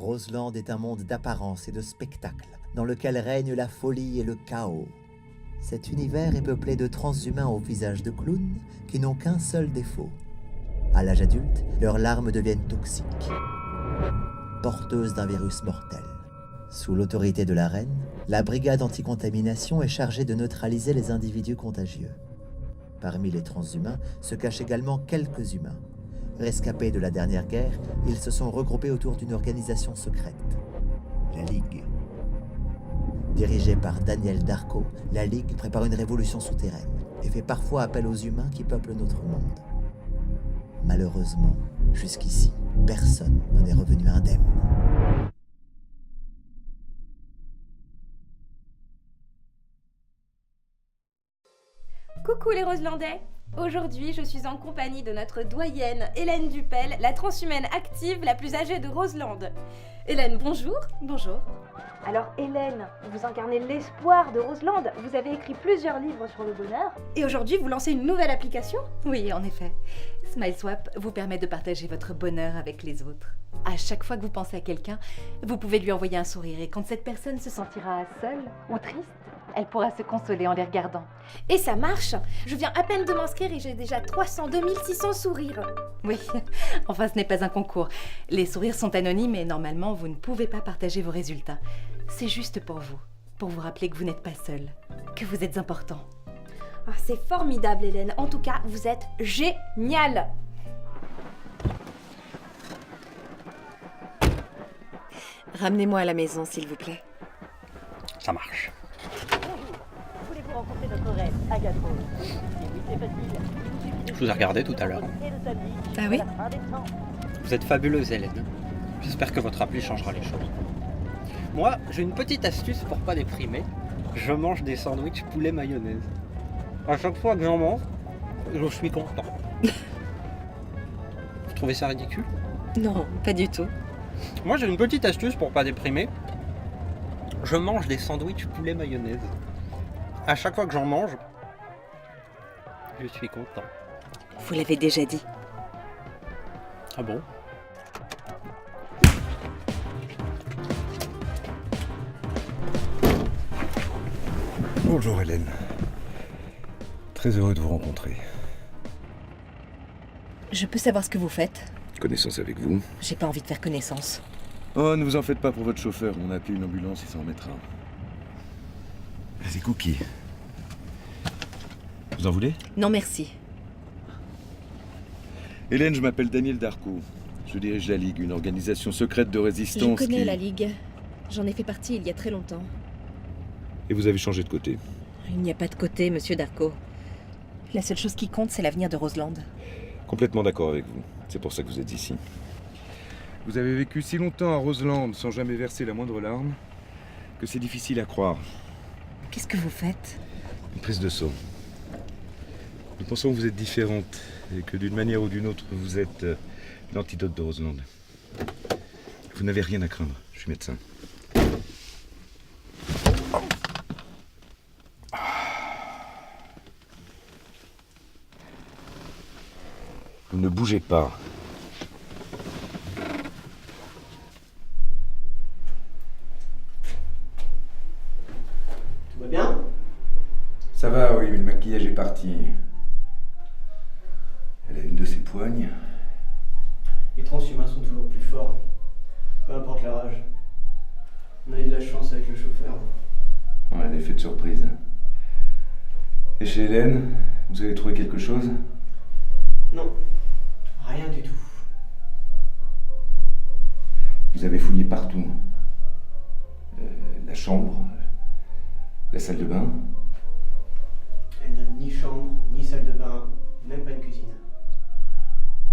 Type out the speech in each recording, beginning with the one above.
Roseland est un monde d'apparence et de spectacle, dans lequel règne la folie et le chaos. Cet univers est peuplé de transhumains au visage de clowns qui n'ont qu'un seul défaut. À l'âge adulte, leurs larmes deviennent toxiques, porteuses d'un virus mortel. Sous l'autorité de la reine, la brigade anticontamination est chargée de neutraliser les individus contagieux. Parmi les transhumains se cachent également quelques humains. Rescapés de la dernière guerre, ils se sont regroupés autour d'une organisation secrète, la Ligue. Dirigée par Daniel Darko, la Ligue prépare une révolution souterraine et fait parfois appel aux humains qui peuplent notre monde. Malheureusement, jusqu'ici, personne n'en est revenu indemne. Coucou les Roselandais! Aujourd'hui, je suis en compagnie de notre doyenne Hélène Dupel, la transhumaine active la plus âgée de Roseland. Hélène, bonjour. Bonjour. Alors Hélène, vous incarnez l'espoir de Roseland. Vous avez écrit plusieurs livres sur le bonheur. Et aujourd'hui, vous lancez une nouvelle application? Oui, en effet. SmileSwap vous permet de partager votre bonheur avec les autres. À chaque fois que vous pensez à quelqu'un, vous pouvez lui envoyer un sourire. Et quand cette personne se sentira seule ou triste, elle pourra se consoler en les regardant. Et ça marche! Je viens à peine de m'inscrire et j'ai déjà 302 600 sourires. Oui, enfin ce n'est pas un concours. Les sourires sont anonymes et normalement vous ne pouvez pas partager vos résultats. C'est juste pour vous rappeler que vous n'êtes pas seul, que vous êtes important. Ah, c'est formidable Hélène, en tout cas vous êtes géniale! Ramenez-moi à la maison s'il vous plaît. Ça marche. Voulez-vous rencontrer notre reine, Agathe Rose? Oui, c'est facile. Je vous ai regardé tout à l'heure. Ah oui? Vous êtes fabuleuse, Hélène. J'espère que votre appli changera les choses. Moi, j'ai une petite astuce pour pas déprimer. Je mange des sandwichs poulet mayonnaise. À chaque fois que j'en mange, je suis content. Vous trouvez ça ridicule? Non, pas du tout. Moi, j'ai une petite astuce pour pas déprimer. Je mange des sandwichs poulet mayonnaise. À chaque fois que j'en mange, je suis content. Vous l'avez déjà dit. Ah bon? Bonjour Hélène. Très heureux de vous rencontrer. Je peux savoir ce que vous faites? Connaissance avec vous. J'ai pas envie de faire connaissance. Oh, ne vous en faites pas pour votre chauffeur. On a appelé une ambulance, il s'en remettra. C'est Cookie. Vous en voulez? Non merci. Hélène, je m'appelle Daniel Darko. Je dirige la Ligue, une organisation secrète de Je résistance connais la Ligue. J'en ai fait partie il y a très longtemps. Et vous avez changé de côté. Il n'y a pas de côté, monsieur Darko. La seule chose qui compte, c'est l'avenir de Roseland. Complètement d'accord avec vous. C'est pour ça que vous êtes ici. Vous avez vécu si longtemps à Roseland sans jamais verser la moindre larme que c'est difficile à croire. Qu'est-ce que vous faites? Une prise de sang. Nous pensons que vous êtes différente et que d'une manière ou d'une autre, vous êtes l'antidote de Roseland. Vous n'avez rien à craindre, je suis médecin. Vous ne bougez pas. Tout va bien? Ça va, oui, mais le maquillage est parti. Elle a une de ses poignes. Les transhumains sont toujours plus forts, peu importe leur âge. On a eu de la chance avec le chauffeur. On a des effets de surprise. Et chez Hélène, vous avez trouvé quelque chose? Non, rien du tout. Vous avez fouillé partout. La chambre, la salle de bain. Elle n'a ni chambre, ni salle de bain, même pas une cuisine.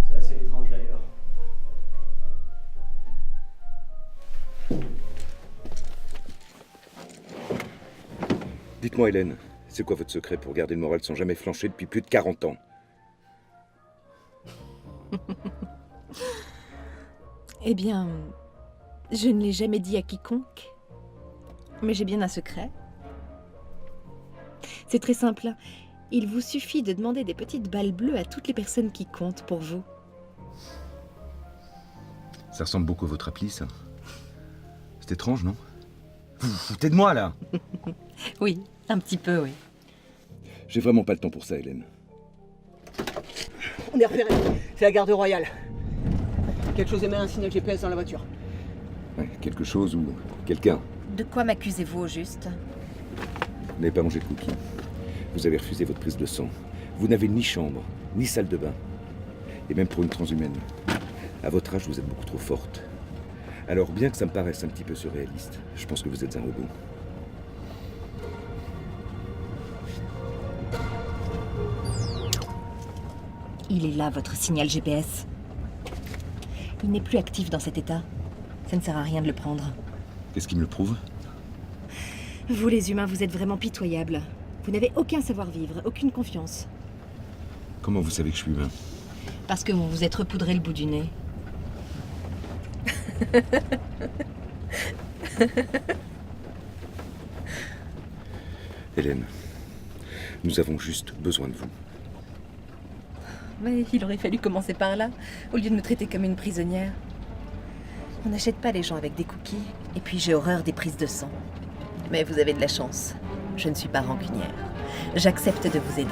C'est assez étrange d'ailleurs. Dites-moi Hélène, c'est quoi votre secret pour garder le moral sans jamais flancher depuis plus de 40 ans? Eh bien, je ne l'ai jamais dit à quiconque. Mais j'ai bien un secret. C'est très simple. Il vous suffit de demander des petites balles bleues à toutes les personnes qui comptent pour vous. Ça ressemble beaucoup à votre appli, ça. C'est étrange, non? Vous vous foutez de moi, là? Oui, un petit peu, oui. J'ai vraiment pas le temps pour ça, Hélène. On est repéré. C'est la garde royale. Quelque chose émet un signal GPS dans la voiture. Ouais, quelque chose ou quelqu'un. De quoi m'accusez-vous au juste? Vous n'avez pas mangé de cookies. Vous avez refusé votre prise de sang. Vous n'avez ni chambre, ni salle de bain. Et même pour une transhumaine. À votre âge, vous êtes beaucoup trop forte. Alors, bien que ça me paraisse un petit peu surréaliste, je pense que vous êtes un robot. Il est là, votre signal GPS. Il n'est plus actif dans cet état. Ça ne sert à rien de le prendre. Qu'est-ce qui me le prouve? Vous, les humains, vous êtes vraiment pitoyables. Vous n'avez aucun savoir-vivre, aucune confiance. Comment vous savez que je suis humain? Parce que vous vous êtes repoudré le bout du nez. Hélène, nous avons juste besoin de vous. Mais il aurait fallu commencer par là, au lieu de me traiter comme une prisonnière. On n'achète pas les gens avec des cookies, et puis j'ai horreur des prises de sang. Mais vous avez de la chance. Je ne suis pas rancunière. J'accepte de vous aider.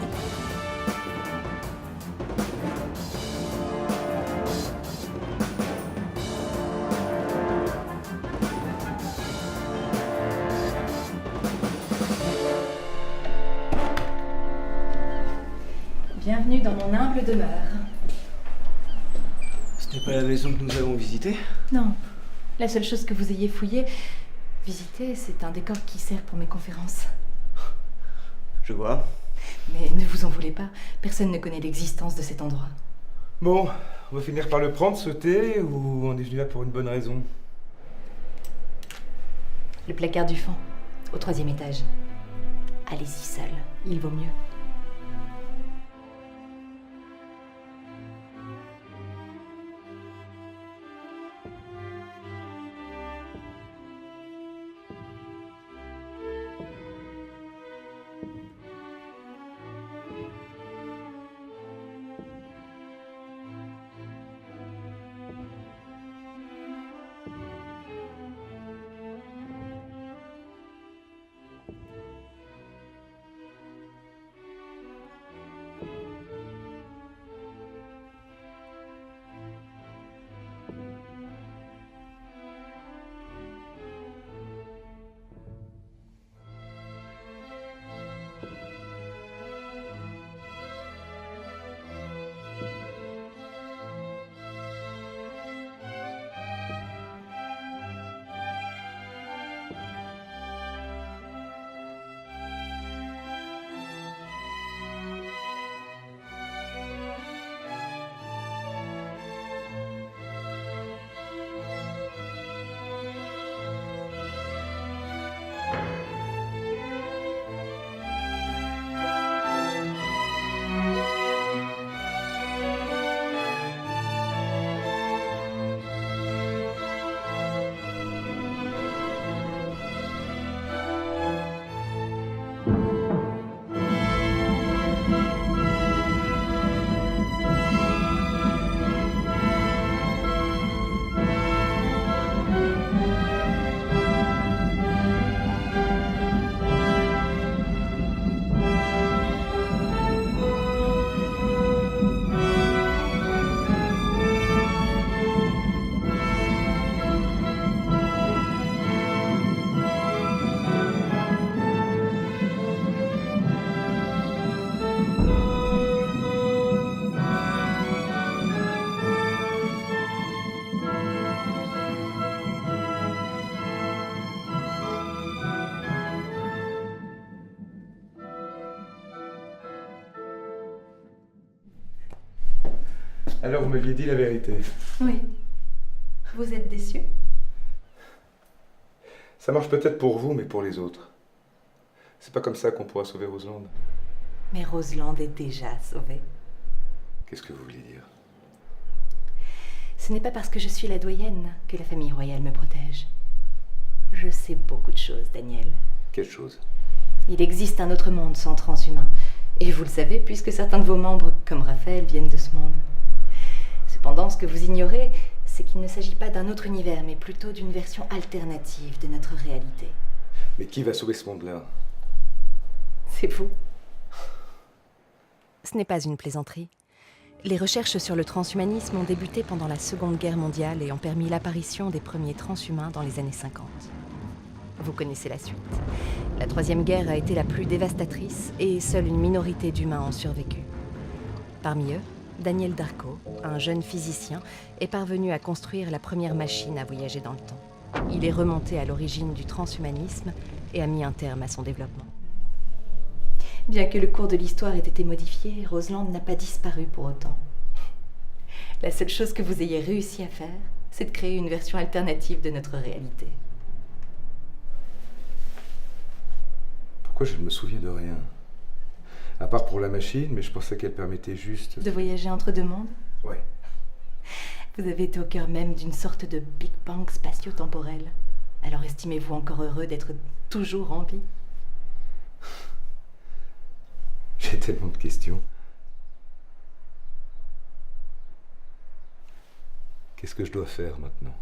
Bienvenue dans mon humble demeure. Ce n'est pas la maison que nous avons visitée? Non, la seule chose que vous ayez fouillée, visitée, c'est un décor qui sert pour mes conférences. Je vois. Mais ne vous en voulez pas, personne ne connaît l'existence de cet endroit. Bon, on va finir par le prendre, ce thé, ou on est venu là pour une bonne raison? Le placard du fond, au 3e étage. Allez-y seul, il vaut mieux. Alors, vous m'aviez dit la vérité. Oui. Vous êtes déçu? Ça marche peut-être pour vous, mais pour les autres. C'est pas comme ça qu'on pourra sauver Roseland. Mais Roseland est déjà sauvée. Qu'est-ce que vous voulez dire? Ce n'est pas parce que je suis la doyenne que la famille royale me protège. Je sais beaucoup de choses, Daniel. Quelle chose? Il existe un autre monde sans transhumains. Et vous le savez, puisque certains de vos membres, comme Raphaël, viennent de ce monde. Cependant, ce que vous ignorez, c'est c'est qu'il ne s'agit pas d'un autre univers, mais plutôt d'une version alternative de notre réalité. Mais qui va sauver ce monde-là? C'est vous. Ce n'est pas une plaisanterie. Les recherches sur le transhumanisme ont débuté pendant la Seconde Guerre mondiale et ont permis l'apparition des premiers transhumains dans les années 50. Vous connaissez la suite. La Troisième Guerre a été la plus dévastatrice et seule une minorité d'humains ont survécu. Parmi eux, Daniel Darko, un jeune physicien, est parvenu à construire la première machine à voyager dans le temps. Il est remonté à l'origine du transhumanisme et a mis un terme à son développement. Bien que le cours de l'histoire ait été modifié, Roseland n'a pas disparu pour autant. La seule chose que vous ayez réussi à faire, c'est de créer une version alternative de notre réalité. Pourquoi je ne me souviens de rien? À part pour la machine, mais je pensais qu'elle permettait juste... De voyager entre deux mondes? Ouais. Vous avez été au cœur même d'une sorte de Big Bang spatio-temporel. Alors estimez-vous encore heureux d'être toujours en vie? J'ai tellement de questions. Qu'est-ce que je dois faire maintenant?